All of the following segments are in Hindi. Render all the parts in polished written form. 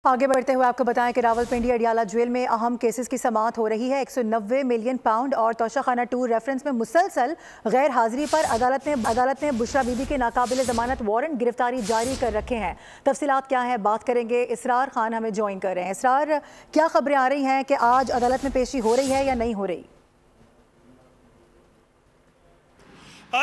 आगे बढ़ते हुए आपको बताएं कि रावलपिंडी अडियाला जेल में अहम केसेस की समाअत हो रही है। 190 मिलियन पाउंड और तोशाखाना 2 रेफरेंस में मुसलसल गैर हाजिरी पर अदालत ने बुशरा बीबी के नाकाबिल जमानत वारंट गिरफ्तारी जारी कर रखे हैं। तफसीलात क्या है बात करेंगे, इसरार खान हमें ज्वाइन कर रहे हैं। इसरार, क्या खबरें आ रही हैं कि आज अदालत में पेशी हो रही है या नहीं हो रही?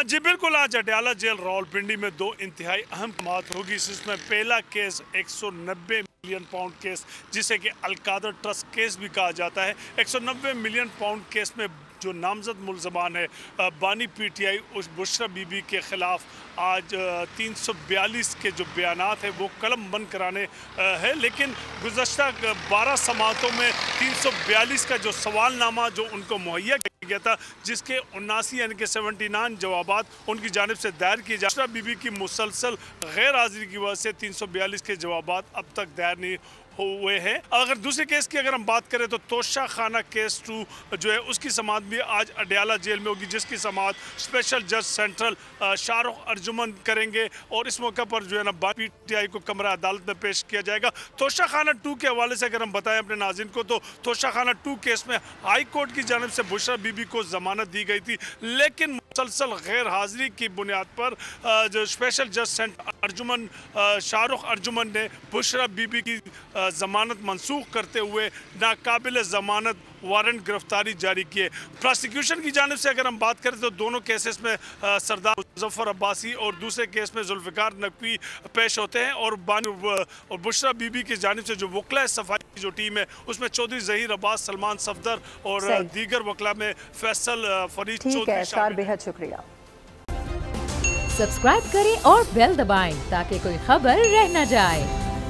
जी बिल्कुल, आज अडियाला जेल रावलपिंडी में दो इंतहाई अहम समाअत होगी। इसमें पहला केस 190 मिलियन पाउंड केस, जिसे कि अलकादर ट्रस्ट केस भी कहा जाता है। 190 मिलियन पाउंड केस में जो नामजद मुलजमान है बानी पीटीआई उस बुशरा बीबी के ख़िलाफ़ आज 342 के जो बयानात है वो कलम बंद कराने है, लेकिन गुज़श्ता 12 समाअतों में 342 का जो सवालनामा जो उनको मुहैया किया गया था, जिसके 79 यानी कि 79 जवाबात उनकी जानिब से दायर किए जा। बुशरा बीबी की मुसलसल गैर हाजिरी की वजह से 342 के जवाबात अब तक दायर नहीं हुए हैं। अगर दूसरे केस की अगर हम बात करें तो तोशाखाना केस 2 जो है उसकी समाअत भी आज अडियाला जेल में होगी, जिसकी समाअत स्पेशल जज सेंट्रल शाहरुख अर्जुमन करेंगे और इस मौके पर जो है ना पीटीआई को कमरा अदालत में पेश किया जाएगा। तोशाखाना 2 के हवाले से अगर हम बताएं अपने नाज़रीन को तो तोशाखाना 2 केस में हाई कोर्ट की जानिब से बुशरा बीबी को जमानत दी गई थी, लेकिन मुसलसल गैर हाजिरी की बुनियाद पर जो स्पेशल जज सेंट्रल अर्जुमन शाहरुख अर्जुमन ने बुशरा बीबी की जमानत मनसूख करते हुए नाकाबिल जमानत वारंट गिरफ्तारी जारी किए। प्रोसिक्यूशन की जानिब से अगर हम बात करें तो दोनों केसेस में सरदार मुजफ्फर अब्बासी और दूसरे केस में जुल्फ़िकार नकवी पेश होते हैं और बुशरा बीबी की जानिब से जो वकला सफाई की जो टीम है उसमें चौधरी ज़हीर अब्बास, सलमान सफदर और दीगर वकला में फैसल फरीद चौधरी। बेहद शुक्रिया। सब्सक्राइब करें और बेल दबाएं ताकि कोई खबर रह न जाए।